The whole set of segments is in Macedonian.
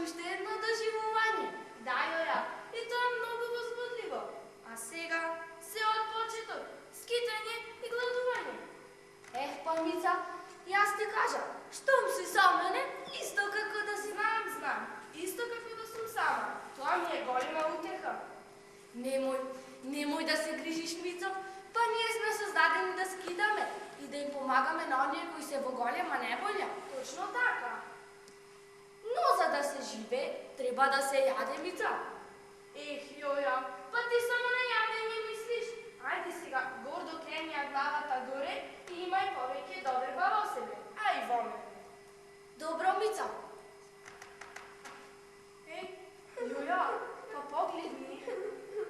още едно доживувanje. Да, Јоја, и тоа е многу возбудливо. А сега се од почеток, скитање и гладување. Ех, па Мица, јас ти кажа, штом си со мене, исто како да си знам, исто како да сум сама. Тоа ми е голема утеха. Немој да се грижиш, Мицо, па ние сме создадени да скитаме и да им помагаме на оние кои се во голема неволја. Точно така. Но за да се живе, треба да се јаде, Мица. Ех, Јоја, па ти само на јадење мислиш. Ајде сега, гордо крени ја главата горе и имај повеќе доверба во себе, а и во мене. Добро, Мица. Еј, Јоја, па погледни.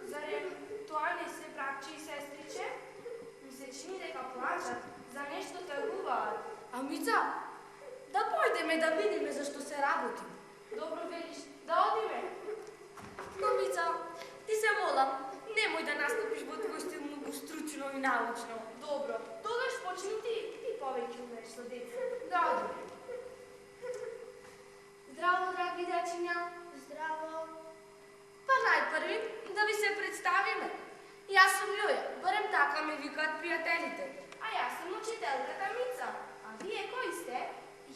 Зарем тоа не се братче и сестриче? Ми се чини дека плачат, за нешто тагуваат. А Мица, да појдеме да видиме зашто се работи. Добро велиш, да одиме. Но Мица, ти се молам, немој да настапиш во твој стил многу стручно и научно. Добро, тогаш почни ти повеќе умееш со деца. Да одиме. Здраво, драги дечиња. Здраво. Па најпрви да ви се представиме. Јас сум Јоја, барем така ме викаат пријателите. А јас сум учителката Мица. А вие кои сте?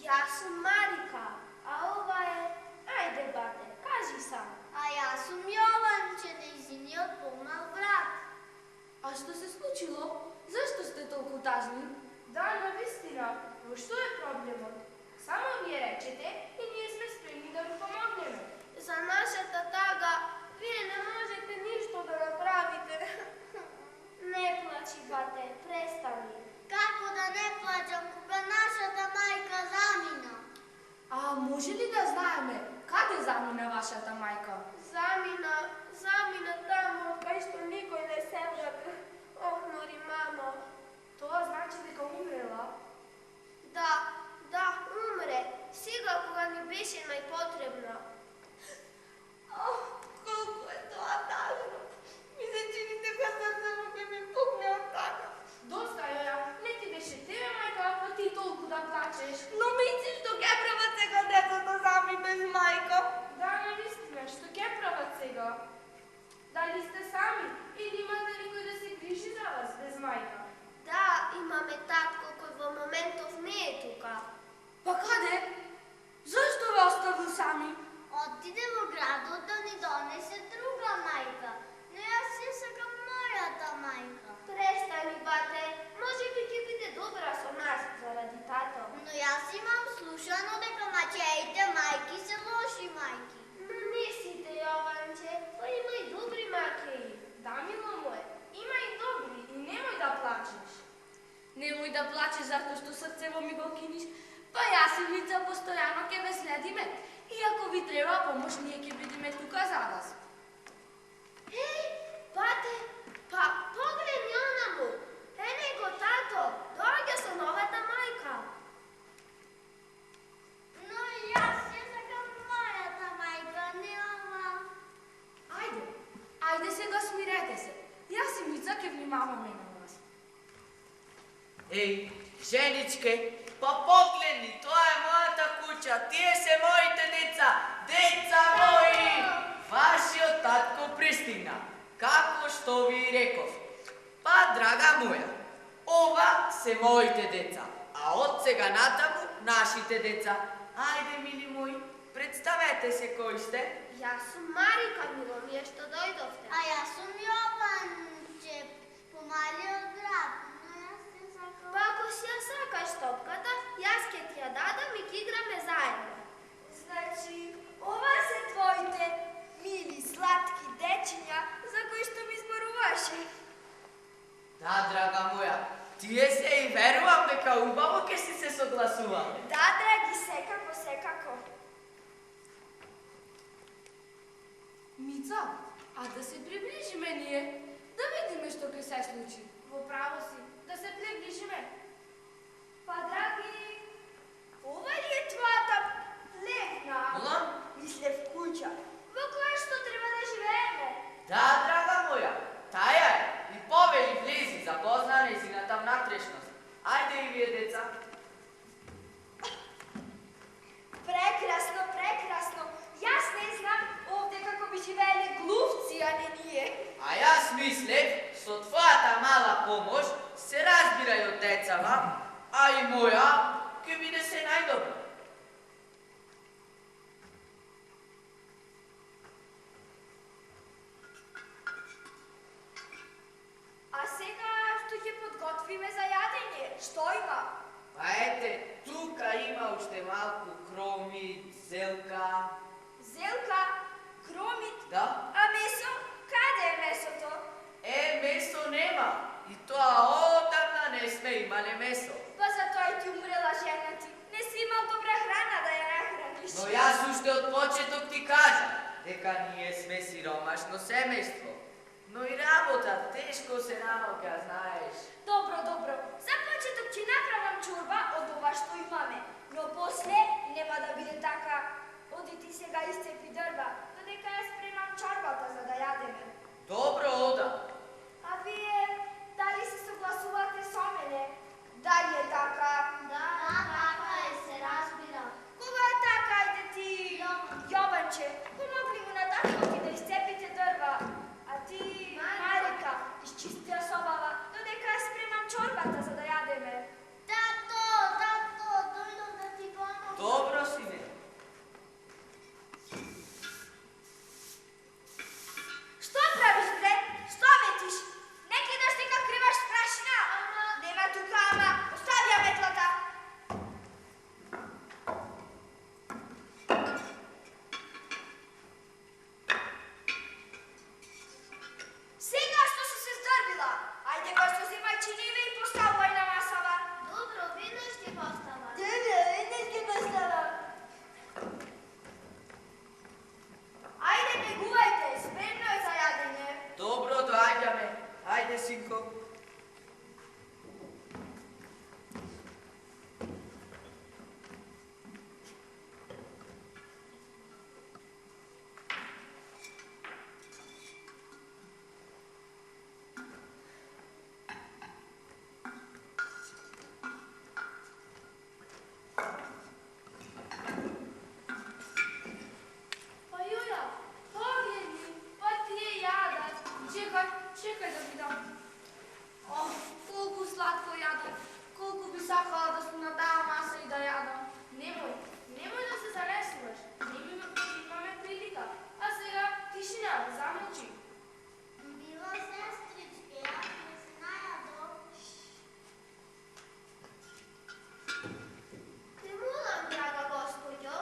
Јас сум Марика, а ова е... Ајде, бате, кажи сам. А јас сум Јованче, нејзиниот помал брат. А што се случило? Зашто сте толку тажни? Да, навистина. Во што е проблемот? Само вие речете и ние сме спремни да ви помогнеме. За нашата тага вие не можете ништо да направите. Не плачи, бате, престани. Како да не плачам кога нашата мајка замина? А може ли да знаеме каде замина вашата мајка? Замина таму, кај што никој не се врати. Ох, мори, мамо. Тоа значи дека умрела? Да, умре. Сега кога ни беше најпотребна. Ох, колку е тоа тажно. Ми се чини дека срцето ќе ми пукне од така. Доста, Јоја, не ти беше тебе мајка, а ти толку да плачеш. Но Мици, што ќе прават сега децата сами без мајка? Да, навистина, што ќе прават сега? Дали сте сами или имате никој да се грижи за вас без мајка? Да, имаме татко кој во моментов не е тука. Па каде? Зашто ве оставил сами? Отиде во градот да ни донесе друга мајка. Но јас се сакам мојата мајка. Престани, бате. Може би ќе биде добра со нас заради тато. Но јас имам слушано дека мачеите мајки се лоши мајки. Но не сите, Јованче. Па има и добри маќеи. Да, мило моје, има и добри и немој да плачеш. Немој да плачеш затоа што срцево ми го киниш, па јас и Мица постојано ќе ве следиме. И ако ви треба помош, ние ќе бидеме тука за вас. Еј, бате, па погледни онаму. Ене го тато, доаѓа со новата мајка. Но јас ќе сакам мојата мајка, не ова. Ајде сега смирете се. Јас и Мица ќе внимаваме на вас. Еј, женичке, па погледни, тоа е мојата куќа, тие се моите деца, деца мои! Вашиот татко пристигна, како што ви реков. Па, драга моја, ова се моите деца, а од сега натаму нашите деца. Ајде, мили мои, представете се кои сте. Јас сум Марика, мило ми е што дојдовте. А јас сум Јованче, помалиот брат. Па ако си ја сакаш топката, јас ќе ти ја дадам и ќе играме заедно. Значи, ова се твоите мили, сладки дечиња за кои што ми зборуваше. Да, драга моја, тие се и верувам дека убаво ќе си се согласуваме. Да, драги, секако. Мица, а да се приближиме ние, да видиме што ќе се случи. Во право си, да се приближиме. Па, драги, ова ли е твојата плевна? Мола? Мислев куќа. Во која што треба да живееме? Да, драга моја, таја е. И повели влези, запозна нејзината внатрешност. Ајде и вие, деца. Прекрасно. Ја Jaz mislim, so tvoja ta mala pomož, se razbirajo tecava, a i moja, ki vide se najdobro. A сега ще подготвиме за ядење. Што има? Pa ete, tuka ima ušte malku kromit, zelka. Зелка, кромит. Da? А месо? Каде е месото? Meso nema. I to odavna ne sme imale meso. Па затоа и ти умрела жена ти. Не си имал добра храна да ја нахраниш. No jaz ušte od početok ti kažem, дека ние сме сиромашно семејство. Но и работа тешко се наука, знаеш. Добро, добро. За почеток ќе направам чорба од ова што имаме. Но после нема да биде така. Оди ти сега исцепи дрва, додека ја спремам чорбата за да јадеме. Добро, ода. А вие дали се согласувате со мене? Дали е така? Да, така е, се разбира. Кога е така, ајде ти, Јованче, помогни му на татко ти да изцепите дрва. А ти, Марика, изчисти ја собава, додека ја спремам чорбата за да јадеме. Тато, дојдов да ти помогам. Добро, сине. Што правиш, бре? Што метиш? Не кидаш дека криваш прашина? Нема тука, ама, остави ја метлата. Сега што си се здрвила, ајде го што земај чиниве и поставувај на масава. Добро, веднаш ќе поставам. Добро, веднаш ќе поставам. Ајде, бегувајте, спремно е за јадење. Добро, доаѓаме. Ајде, синко. Па Јуја, погледни, па тие јадат. Чекај да видам. Ох, колку сладко јадат. Колку би сакала да сум на таа маса и да јадам. Немој да се занесуваш. Имаме прилика. А сега тишина, замолчи. Било, сестричке, јас не се најадов. Те молам, драга господјо.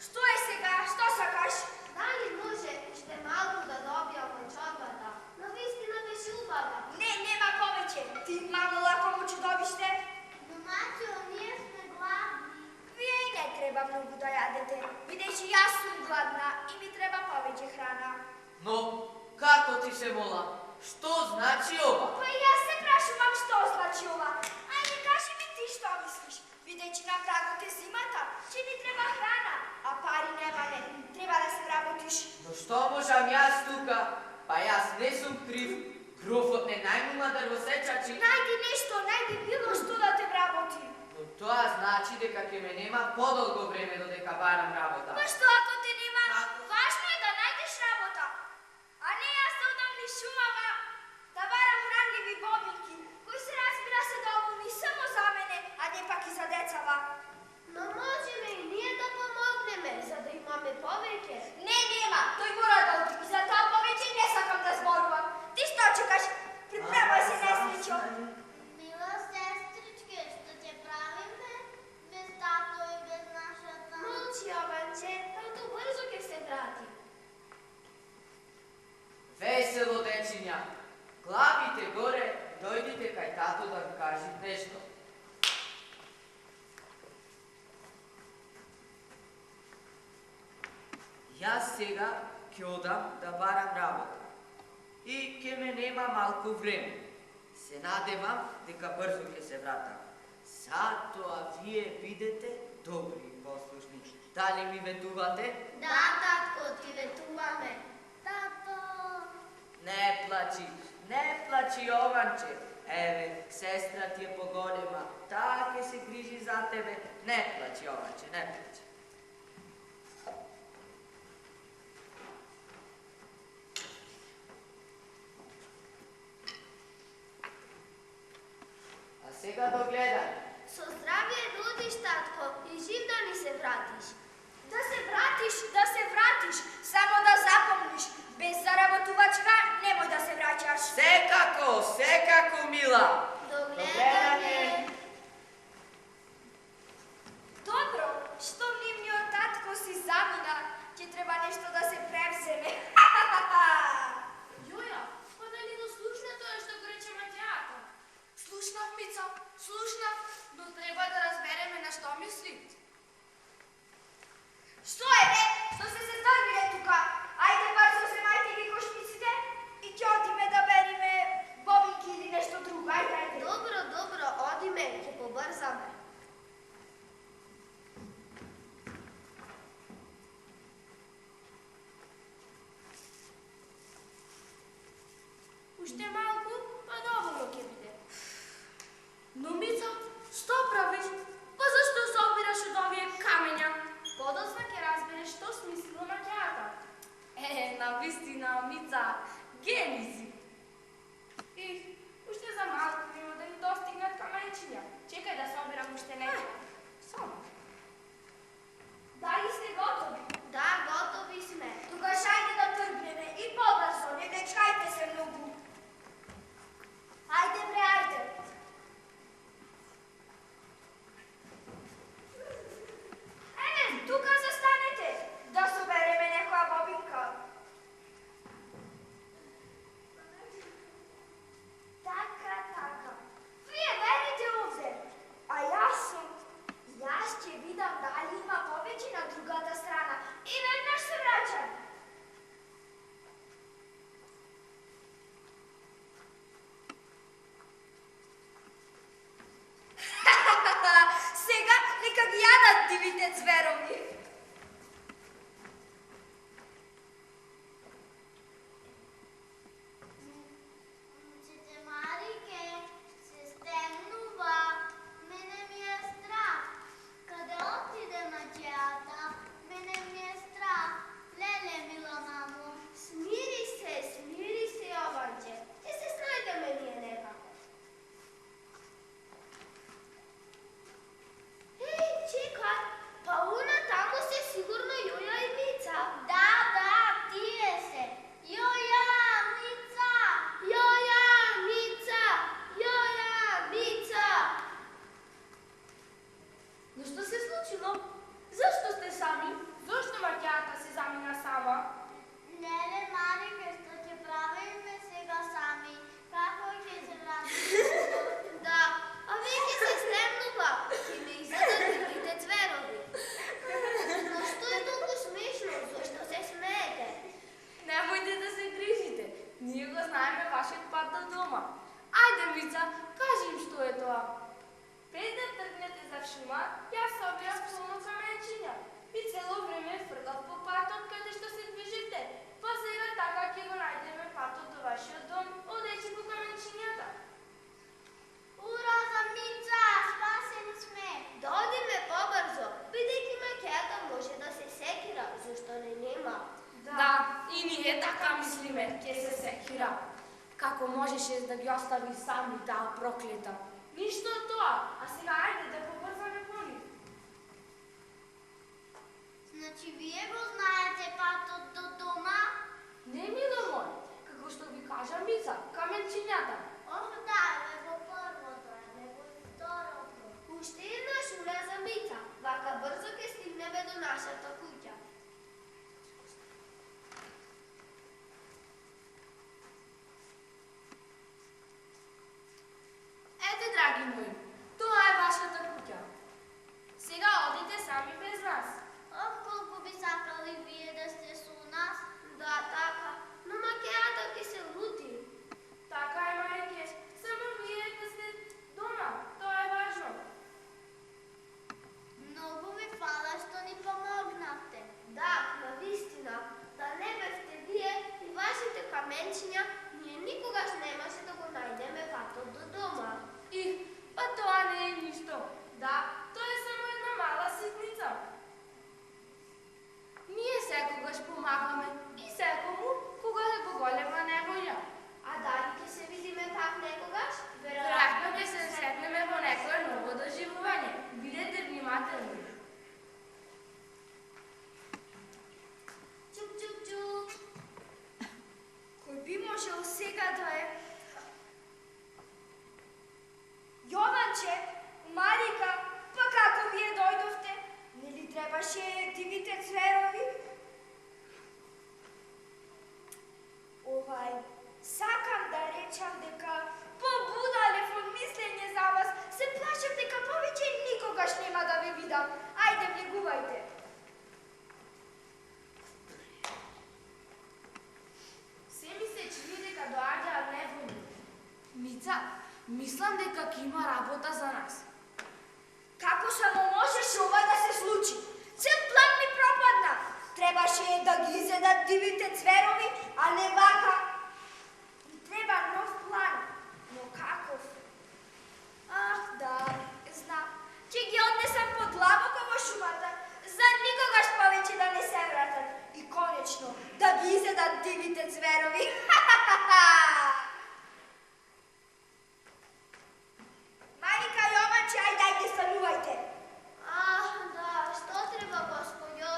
Што е сега? Што сакаш? Дали може уште малку да добијам од чорбата? Но вистина беше убава. Не, нема повеќе. Ти мало лако му чудовиште. Но мачо, ние сме гладни. Вие и не треба многу да јадете. Бидејќи јас сум гладна и ми треба повеќе храна. Но, како ти се мола? Што значи ова? Па и јас се прашувам што значи ова. Ајде кажи ми ти што мислиш. Бидејќи на прагот е зимата, ќе ни треба храна, а пари немаме. Треба да се работиш. Но што можам јас тука? Па јас не сум крив. Грофот не најмума дрвосечачи. Најди нешто, најди било што да те вработи. Но тоа значи дека ќе ме нема подолго време додека барам работа. Па што ако те нема? Како? Важно е да најдеш работа. А не јас да одам низ шумава, да барам хранливи бобинки, кои се разбира се долни само за мене, а не пак и за децава. Но можеме и ние да помогнеме, за да имаме повеќе. Не, нема, тој мора да оди и за тоа повеќе не сакам да зборувам. Ти што чекаш? Приправај се, несреќо. Мила сестричке, што ќе правиме без тато и без нашата? Молчи, Јованче, тато брзо ќе се врати. Весело, дечиња. Главите горе, дојдите кај тато да ви кажи нешто. Јас сега ќе одам да барам работа. И ќе ме нема малку време. Се надевам дека брзо ќе се вратам. Затоа вие бидете добри и послушни. Дали ми ветувате? Да, татко, ти ветуваме. Тато! Не плачи, Јованче. Еве, сестра ти е поголема, таа ќе се грижи за тебе. Не плачи, Јованче, не плачи. Сега догледай. Со здравие родиш, татко, и жив да ни се вратиш. Да се вратиш, само да запомниш, без заработувачка немој да се враќаш. Секако, мила. Догледане. Добро, што нивниот татко си замина, ќе треба нешто да се превземе. Јоја, па дали го слушна тоа што го рече маќеата? Слушнав, Мица, слушнав, но треба да разбереме на што мисли. Што е, бе? Што се ставиле тука? Ајде, брзо земајте ги кошниците и ќе одиме да бериме бобинки или нешто друго. Ајде. Добро, одиме, ќе побрзаме. Уште малку, па доволно ќе биде. Но Мица, што правиш? Па зашто се обираш од овие камења? Подоцна ќе разбереш што смислила маќеата. Навистина, Мица, гени си. И, уште за малку нема да ни достигнат камењчиња. Чекај да се обирам уште нешто. Само. Дали сте готови? Да, готови сме. Тогаш ајде да тргнеме и побрзо, не вечкајте се многу. Ајде, бре, ајде. Тука застанете, да собереме некоја бобинка. Така. Вие верите овде, а јас ќе видам дали има повеќе на другата страна и веднаш се враќам. Сега нека ги јадат дивите цверови. Тете Марике, се стемнува. Мене ми е страх. Каде отиде маќеата? Мене ми е страх. Леле, мила мамо. Смири се, Јованче. Ќе се снајдеме ние некако. Чекај, па уна таму се сигурно Јоја и Мица. Да, тие се. Јоја, Мица. Но што се случило? Зашто сте сами? Зошто маќеата се замина сама? Леле, Марике, што ќе правиме сега сами? Како ќе се вратиме? Да, а веќе се стемнува. Ќе ме изедат дивите цверови. Но што е толку смешно? Зошто се смеете? Немојте да се грижите. Ние го знаеме вашиот пат до дома. Ајде, Мица, кажи им што е тоа. Пред да тргнете за шума, јас собирав полно камењчиња. И цело време фрлав по патот каде што се движите. Па сега така ќе го најдеме патот до вашиот дом, одејќи по камењчињата. Ура за Мица, спасени сме. Да одиме побрзо, бидејќи маќеата може да се секира, зашто не нема. Да, и ние така мислиме, ќе се секира. Како можеше да ги остави сами таа проклета? Ништо од тоа, а сега ајде да побрзаме по нив. Значи, вие го знаете патот до дома? Не, мило мој, како што ви кажа Мица, камењчињата. Ох, да, во првото, во второто. Уште еднаш ура за Мица, вака брзо ќе стигнеме до нашата куќа. Ете, драги мои, тоа е вашата куќа. Сега одите сами без нас. Ох, колку би сакали вие да сте со нас. Да, така, но маќеата ќе се лути. Така е, мајке, само вие да сте дома, тоа е важно. Многу ви фала што ни помогнавте. Да, навистина, да не бевте вие и вашите каменчиња, ние никогаш немаше да го најдеме патот до дома. И, па тоа не е ништо. Да, тоа е само една мала ситница. Ние секогаш помагаме и секому кога е го голема неволја. А дали ќе се видиме пак некогаш? Веројатно ќе се сретнеме во сега да е. Jovanče, Marika, pa kako vije dojdovte? Ne li trebaše divite cverovi? Sakam da rečam deka pobudale von mislenje za vas, se plašam deka poveće nikogaš nema da vi vidam. Ajde, bjeguvajte. Все ми се чини дека доаѓа неволни. Мица, мислам дека ќе има работа за нас. Како само можеше ова да се случи? Цел план ми пропадна. Требаше да ги изедат дивите цверови, а не вака. Ми треба нов план. Но каков? Ах, да, знам. Ќе ги однесам подлабоко во шумата, за никогаш повеќе да не се вратат. И конечно, да ги изедат дивите цверови. Марика, Jovanče, ајде станувајте. Да, што треба, господјо?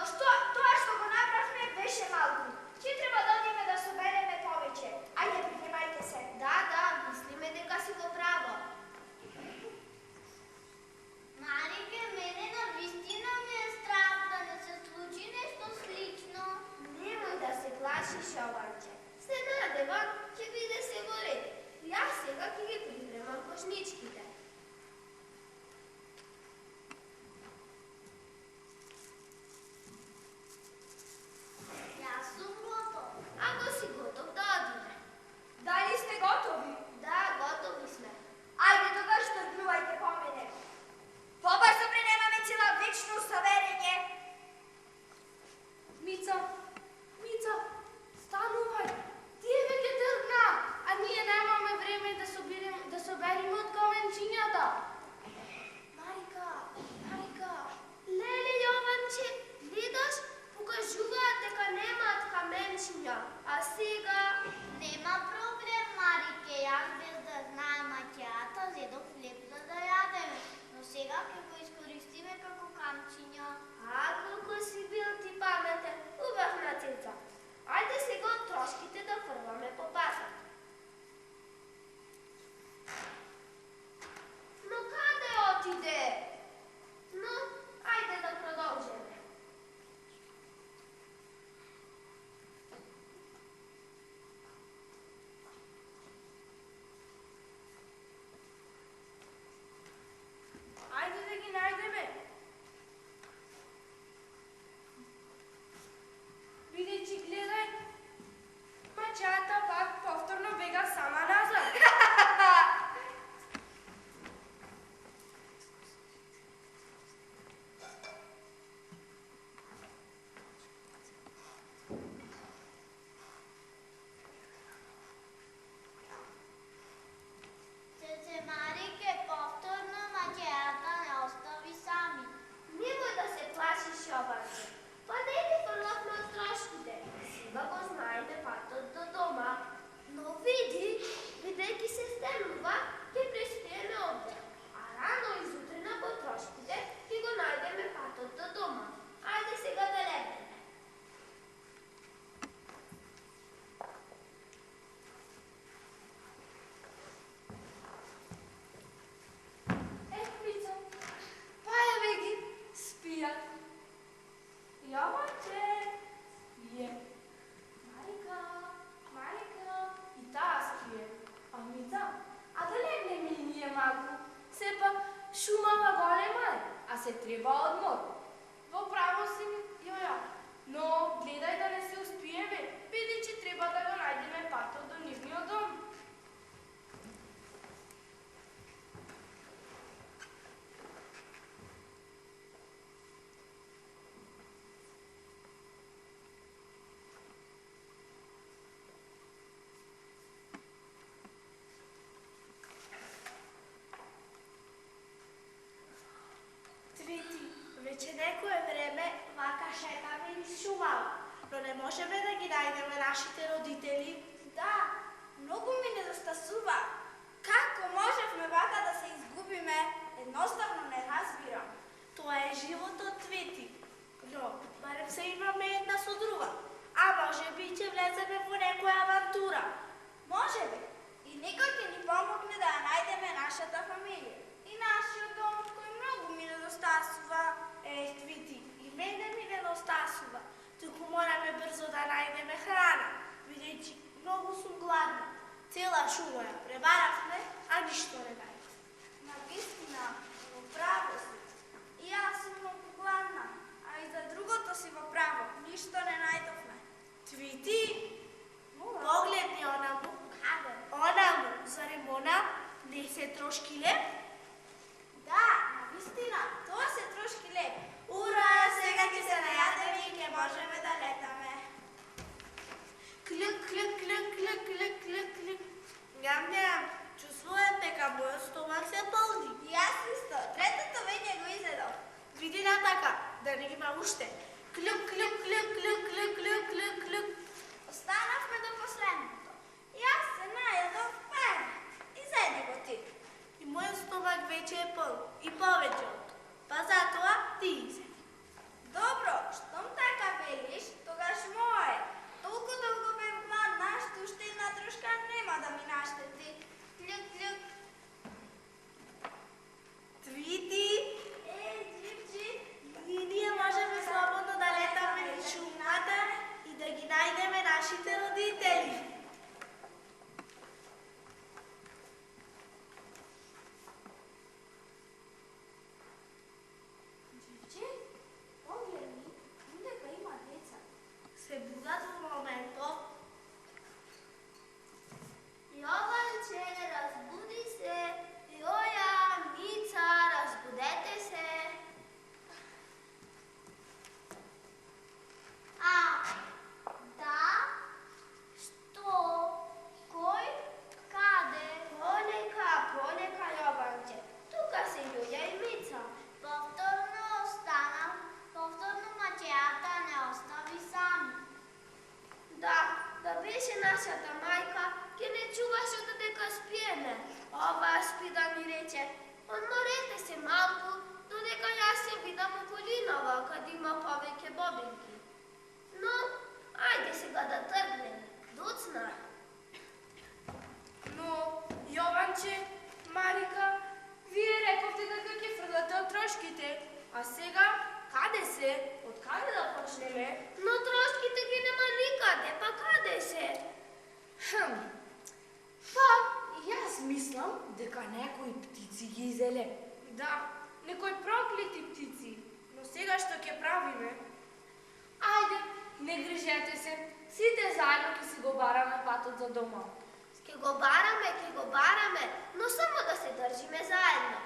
Тоа што го направме беше малку. Ќе треба да одиме да собереме повеќе. Ајде, припремајте се. Да, мислиме дека си го право. Марике, мене навистина ми е страх да не се случи нешто слично. Немој да се плашиш, Jovanče. Се надевам, ќе биде се во ред. Јас сега ќе ги припремам кошничките. Јас сум готов. Ако си готов да одиме. Дали сте готови? Да, готови сме. Ајде, тогаш тргнувајте по мене. Побрзо пренемаме цела вечно саверење. Мица, станувај. Тие веќе тргна, а ние немаме време да собериме од каменчињата. Марика, леле, Jovanče, гледаш, покажуваат дека немаат каменчиња, а сега... Нема проблем, Марике, јас без да знаем макијата, зедов хлеб за да јадеме. Но сега ќе го искористиме како камчиња. Колко си бил ти паметен, убавна цеца. Ајде сега од трошките да фрламе по пасат. Но каде отиде? Но, ајде да продолжиме. Ајде да ги најдеме. Видејќи, гледај. Мачата пак повторно бега сама назад. Цеце Марике, повторно макијата не остави сами. Немој да се плашиш, Jovanče. Па не ги фрлавме од трошките. Сега го знаеме патот до дома. Но види, бидејќи се стемнува, ќе преспиеме овде. А рано изутрина по трошките ќе го најдеме патот до дома. Ајде сега да легнеме. Мица, пајаве ги, спијат. Jovanče, спие. Марика, и таа спие. А Мица, а да легнеме и ние малку? Сепак шумава голема е, а се треба одмор. Во право си, Јоја, но гледај да не се успиеме, бидејќи треба да го најдеме патот до нивниот дом. Веќе некое време вака шетаме низ шумава, но не можеме да ги најдеме нашите родители. Да, многу ми недостасува. Како можевме вака да се изгубиме? Едноставно не разбирам. Тоа е животот, Цвети. Но, барем се имаме една со друга. А може би ќе влеземе во некоја авантура. Може бе, gladna. Cijela šuma ja prevarahme, a ništo ne daje. Navistina, pravo si. I ja sam mnogo gladna, a i za drugo to si pravo, ništo ne najdofne. Tviti, pogledni ona mu. Ona mu, zarem ona, ne se troški lep? Da, navistina, to se troški lep. Ura, сега ќе се најадеме и ќе можеме да летаме. Клюк, клюк, клюк, клюк, клюк, клюк, клюк. Ням, чувствувам дека мојот стомак се пълни. И аз исто, третото веќе го изедов. Види натака, да не има уште. Клюк, клюк, клюк, клюк, клюк, клюк, клюк, клюк. Останавме до последното. И аз се најадов пен. Изеди го ти. И мојот стомак веќе е пълн. И повеќе од тоа. Па затоа ти изеди. Добро, штом така велиш, тогаш мое. Толку долго бев гладна, што уште една трошка нема да ми наштети. Клюк, клюк. Твити, Джипджи. и ние можеме слободно да летаме низ шумата и да ги најдеме нашите родители. Джипджи, погледни, дека има деца. Се будат во моментов. Јованче, разбуди се. Јоја, Мица, разбудете се. Да? Што? Кој? Каде? Полека, Јованче. Тука се Јоја и Мица. Повторно останам. Повторно мачејата не остави сами. Да беше нашата мајка, ке не чуваше додека спиеме. Ова спи да ми рече, одморете се малку, додека јас се видам околинава, каде има повеќе бобинки. Но, ајде сега да тргнеме, доцна. Но, Јованче, Марика, вие рековте дека ќе фрлате од трошките, а сега каде се? Од каде да почнеме? Но трошките ги нема никаде, па каде се? Па, јас мислам дека некои птици ги изеле. Да, некои проклети птици. Но сега што ќе правиме? Ајде, не грижете се. Сите заедно ќе си го бараме патот за дома. Ке го бараме, но само да се држиме заедно.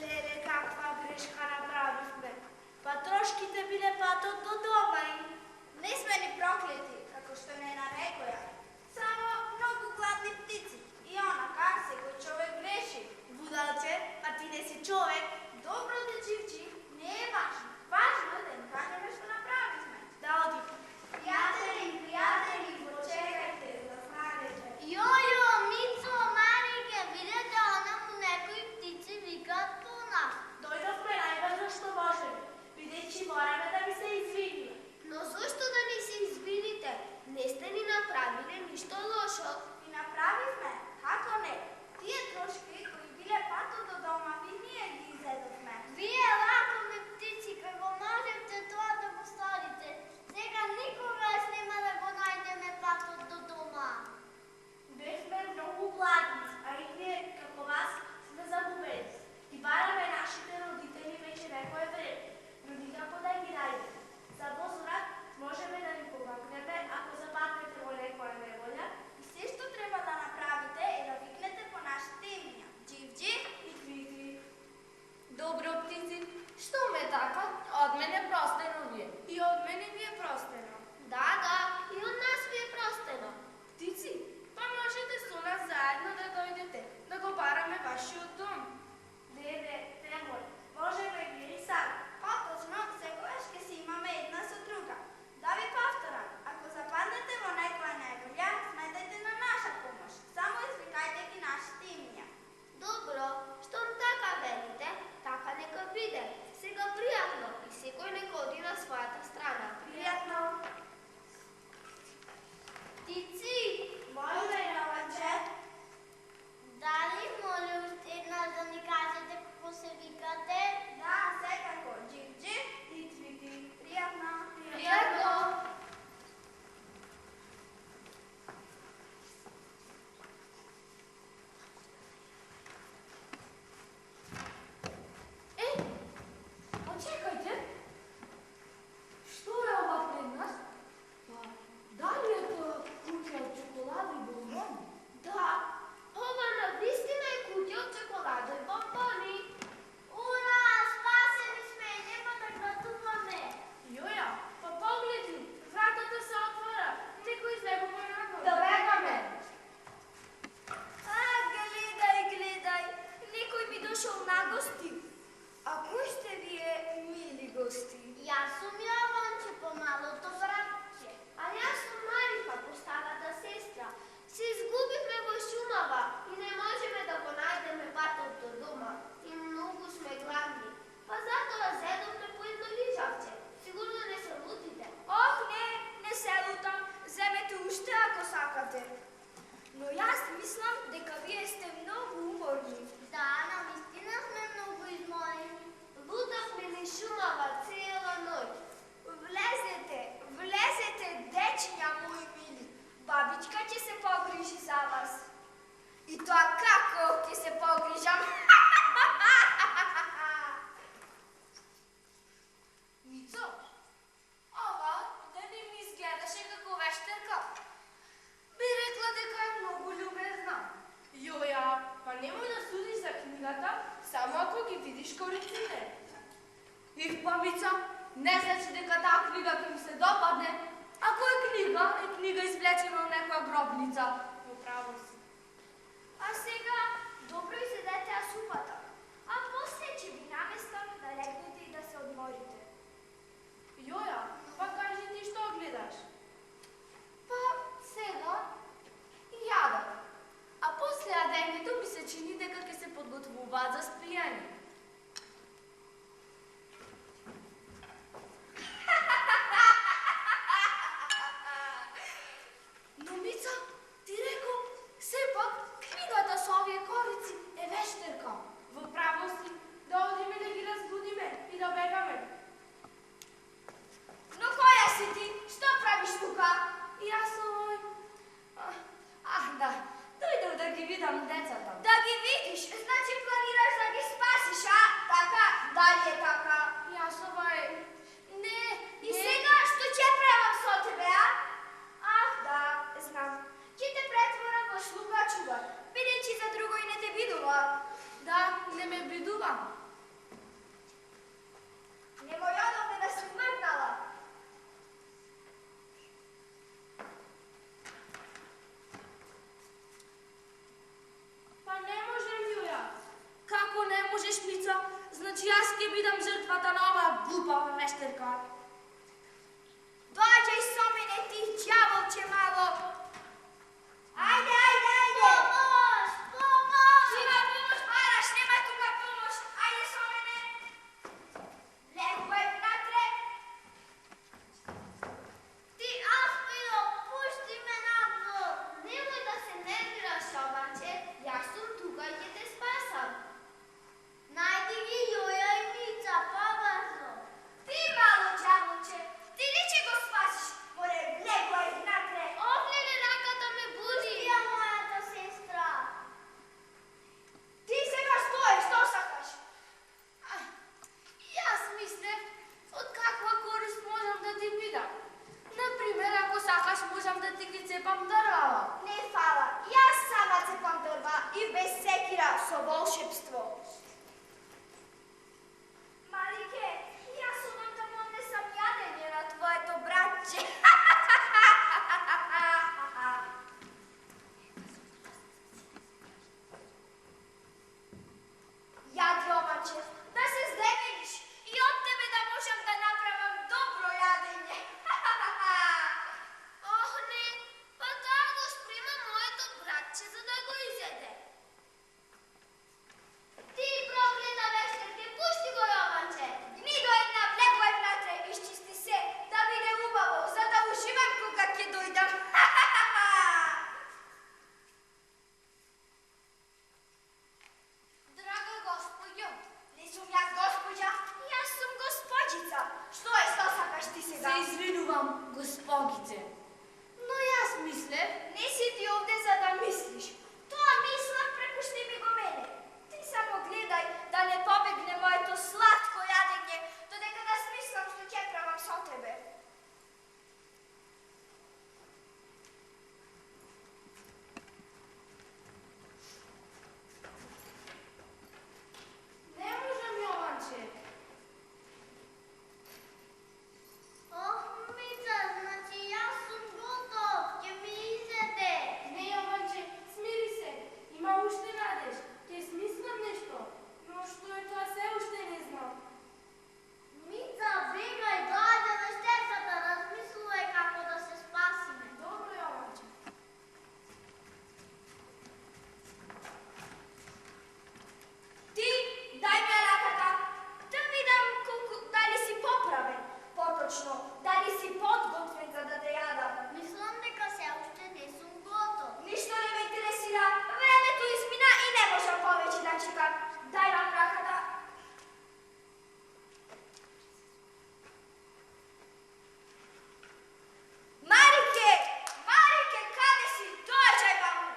Леле, каква грешка направивме. Па трошките биле патот до дома и... Не сме ни проклети, како што не нарекоја. Само многу гладни птици. И онака секој човек греши. Будалче, па ти не си човек. Добро да Дживджи, не е важно. Важно е да им кажеме што направивме. Да оди. Пријатели, почекајте да знаете. Јојо, Мицо, Марике, видете она му некои птици викаат по нас. Дојдовме најбрзо што можеме, бидејќи мораме да ви се извиниме. Но зошто да ни се извините? Не сте ни направиле ништо лошо. И направивме, како не? Тие трошки кои биле патот до дома, ви ние ги изедовме. Вие лакоме птици, кај дека таа книга ќе ми се допадне. Ако е книга извлечена од некоја гробница. Во право си. А сега, добро изедете ја супата. А после ќе ви наместам да легнете и да се одморите. Јоја, па кажи ти што гледаш? Па, сега, Јадат. А после јадењето ми се чини дека ќе се подготвуваат за спијање. Но Мица, ти реко, сепак книгата со овие корици е вештерка. Во право си, да одиме да ги разбудиме и да бегаме. но која си ти? Што правиш тука? Јас овој... Да, дојдов да ги видам децата. Да ги видиш, значи планираш да ги спасиш, а? Така, дали е така? Јас овој... Не, И сега што ќе правам со тебе, а? Ах, да, знам. Ќе те претворам во шлукачува, бидејќи за друго и не те видува. Да, не ме бидувам. Немој одовде да си мрднала. Па не можем, Јуја. Како не можеш, Мица? Значи јас ќе бидам жртвата на оваа глупава вештерка. Доаѓај со мене, ти ѓаволче мало. Ајде, ајде, ајде. Помош, помош. Има помош, бараш, нема тука помош. Ајде со мене. Легувај внатре. Ти, Аспиро, пушти ме надвор. Немој да се нервираш, Обанче. Јас сум тука и ќе те спасам. Најди ги Јоја и Мица, побрзо. Ти, мало ѓаволче, ти ли ќе го спасиш? Море, легувај внатре. Овлеле, раката ме буди. Пусти ја мојата сестра. Ти сега стои, што сакаш? Јас мислев, од каква корист можам да ти бидам. Например, ако сакаш, можам да ти ги цепам дрвава. Не фала, јас сама цепам дрва и без секира со волшебство. Марике, јас одам да му однесам јадење на твоето братче. Јади, Обанче, да се здебелиш и од тебе да можам да направам добро јадење. Ох, не, па таа го спрема моето братче за да го изеде. Ти проклета вештерке, пушти го, Јованче. Гнидо една, влегувај внатре, изчисти се, да биде убаво, за да уживам кога ќе дојдам. Драга господјо, Не сум јас госпоđа, јас сум господица. Што е, што сакаш ти сега? Се извинувам, госпогице. Но јас мислев, Не си ти овде за да мислиш. Тоа мислам, препушти ми го мене. Ти само гледај да не побегне моето сладко јадење, додека да смислам што ќе правам со тебе. не можам, Јованче. ох, Мица, значи јас сум готов, ќе ми изеде. Не, Јованче, смири се. Има уште надеж. Ќе смислам нешто. Но што е тоа се уште не знам. Мица, бегај, доаѓа вештерката, размислувај како да се спасиме. Добро, Јованче. Ти, дај ми ја раката, да видам дали си поправен, поточно, дали си подготвен за да те јадам. Мислам дека се уште не сум готов. Ништо не ме интересира, времето измина и не можам повеќе да чекам. Дај нам раката. Марике! Марике, каде си? Доаѓај ваму!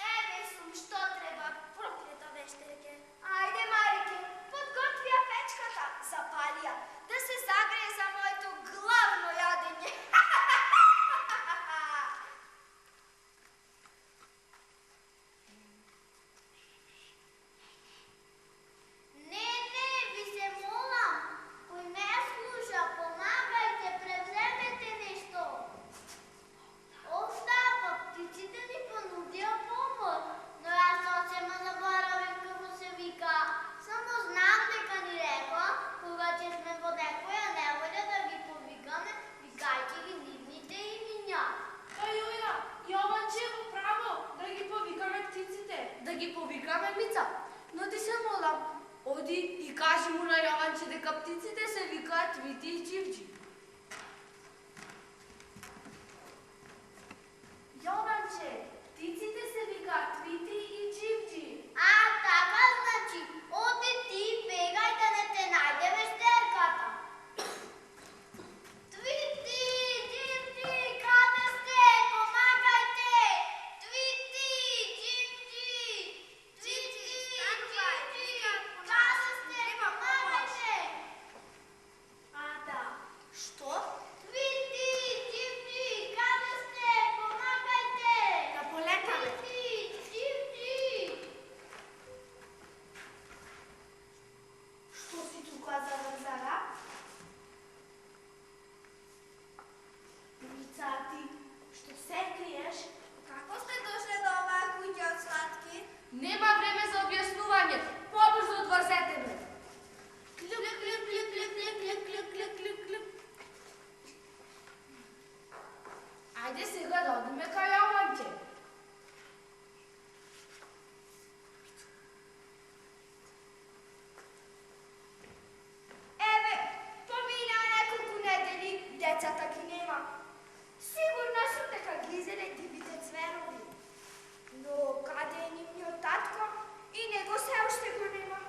Еве сум, што треба, проклета вештерке. Ајде, Марике, подготви ја печката, запали ја, да се загрее за моето ядиме ка Јованче. Еве, помина неколку недели, децата ги нема. Сигурна сум дека ги изеде дивите цверови. Но каде е нивниот татко и него се уште го нема.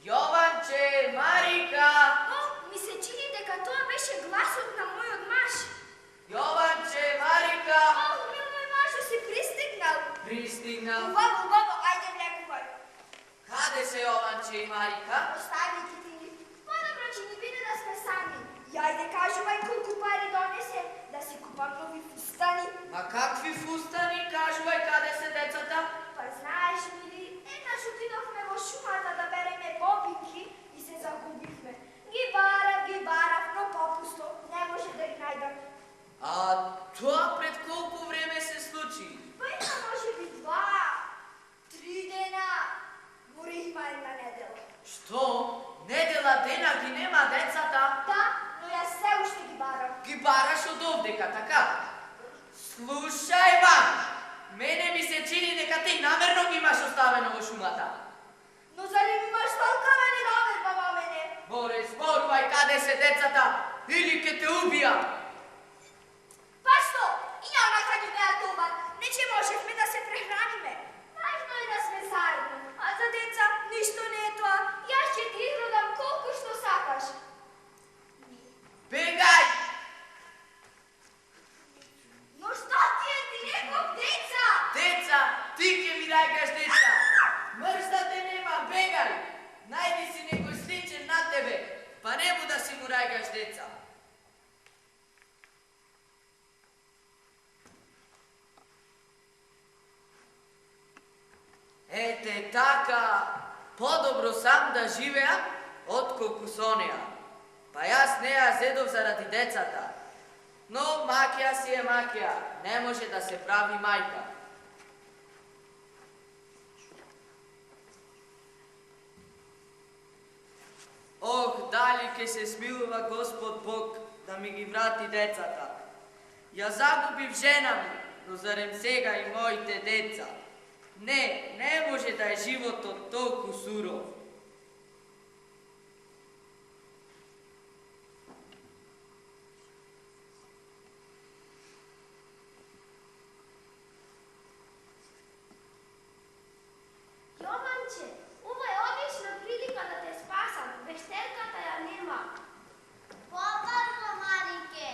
Јованче, Марика! О, ми се чини дека тоа беше гласот на мојот маж. Јованче, Марика! О, мил мој мажо си пристигнал. Пристигнал. Убаво, ајде влегувај. Каде се Јованче и Марика? Остави ги ти. Подобро ќе ни биде да сме сами. И ајде кажувај колку пари донесе, да си купам нови фустани. Ма какви фустани? Кажувај каде се децата? Па знаеш мили, еднаш отидовме во шумата да береме бобинки и се загубивме. Ги барав, но попусто, не може да ги најдам. А тоа пред колку време се случи? Па има може би 2-3 дена. Мори има една недела. Што? Недела дена ги нема децата? Да, но јас се уште ги барам. Ги бараш од овдека, така? Слушај, Ван! Мене ми се чини дека ти намерно ги имаш оставено во шумата. Но зали имаш толкова недоверба во мене? Боре, зборувај каде се децата, или ке те убија. Па што? И она кај ни беа дома, не че можевме да се прехраниме. Важно е да сме заедно, а за деца ништо не е тоа. Јас ќе ти изградам колку што сакаш. Бегај! Но што ти реков, деца? Деца, ти ке ми рајкаш деца. Мрз да те нема, бегај. Најди си некој сличен на тебе, па нему да си му рајкаш деца. Ете така, подобро сам да живеам, отколку со неа. Па јас неа зедов заради децата. Но маќа си е маќа, не може да се прави мајка. Ох, дали ке се смилува Господ Бог да ми ги врати децата. Ја загубив жена ми, но зарем сега и моите деца. Не може да е животот толку суров. Јованче, ова е одлична прилика да те спасам. Вештерката ја нема. Побрзо, Марике.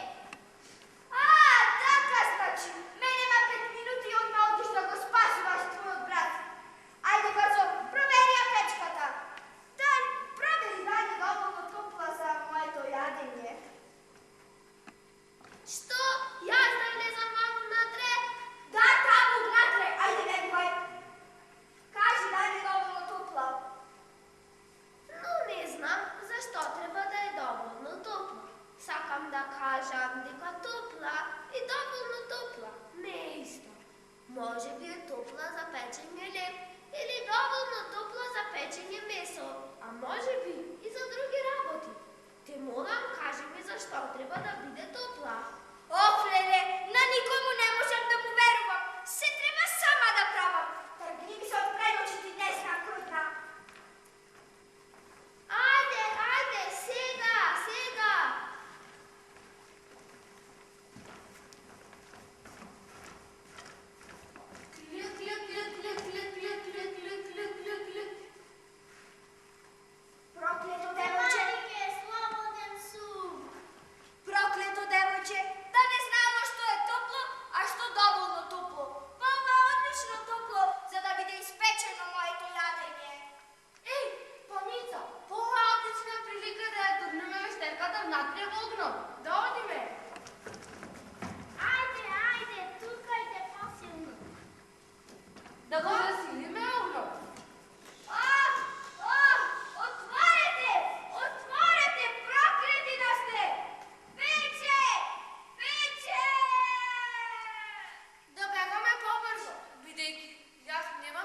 Така значи. Мене има 5 минути и одма одиш да го спасуваш твојот брат. Ајде брзо, провери ја печката. Провери дали доволно топла за моето јадење. Што? Јас да влезам ваму внатре? Да, таму внатре. Ајде, легувај. Кажи дали е доволно топла. Но не знам зашто треба да е доволно топла. Сакам да кажам дека топла и доволно топла не е исто. Може би е топла за печење леб или доволно топла за печење месо, а може би и за други работи. Те молам, кажи ми зашто треба да биде топла. Ох, леле, на никому не можам да му верувам. Се треба сама да правам. Тргни ми се од предочите, не знам кој зна. Ајде, сега. Проклето девојче. Марике, слободен сум. Проклето девојче, да не знамо што е топло, а што доволно топло. Па ова е одлично топло, за да биде испечено моето јадење. Еј, паница, ова е одлична прилика да ја турнеме вештерката внатре во огнот. Да одиме. Ајде, тукајте посилно. Да го засилиме огнот. Отворете, проклети да сте! Пече! Да бегаме побрзо, бидејќи јас нема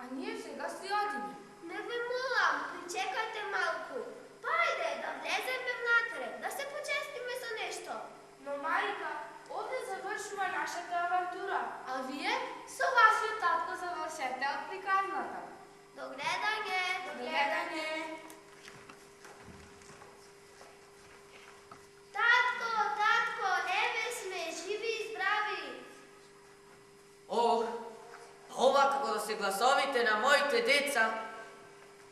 A ние сега си одиме. Не ви молам, причекайте малко. Пайде да влеземе внатре, да се почестиме за нещо. Но майка, овде завършва нашата авантура, а вие со вашиот татко завършете от приказната. До гледање. До гледање. Татко, татко, еве сме, живи и здрави. Ох, ова како да се гласовите на моите деца.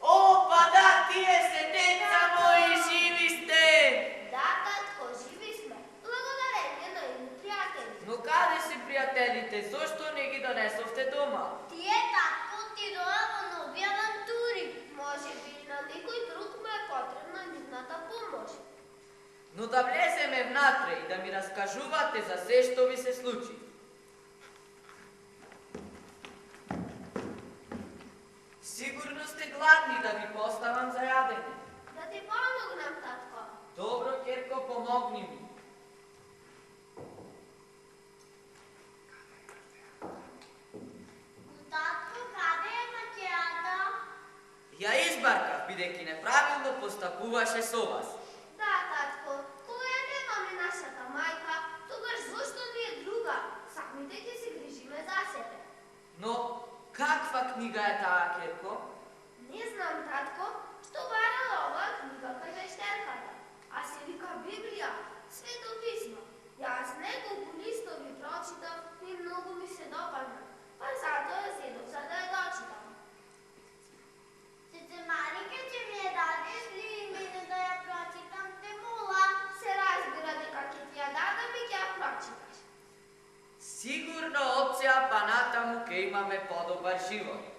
О, па да, тие се деца мои, живи сте! Да, татко, живи сме. Благодарение на едни приятели. Но каде се пријателите? Зошто не ги донесовте дома? Тие татко отидоа во нови авантури. Може би на никой друг му е потребна нивната помощ. Но да влеземе внатре и да ми раскажувате за се што ви се случи. Сигурно сте гладни да ви поставам за јадење. Да ти помогнам, татко. Добро, Керко, помогни ми. Татко, каде е макеата? Ја избаркав, бидејќи неправилно постапуваше со вас. Да, татко, кога ја немаме нашата мајка, тогаш зошто ни е друга? Самите ќе се грижиме за себе. Но каква книга е таа, Керко? Не знам, татко, што барала оваа книга кај вештерката, а се вика Библија, свето писмо. Јас неколку листови прочитав и многу ми се допадна, па затоа ја зедов за да ја дочитам. Тете Марике, че ми е дадеш ли и мене да ја прочитам, те молам. Се разбира дека ќе ти ја дадам и ќе ја прочиташ. Сигурно од сеа па натаму ќе имаме подобар живот.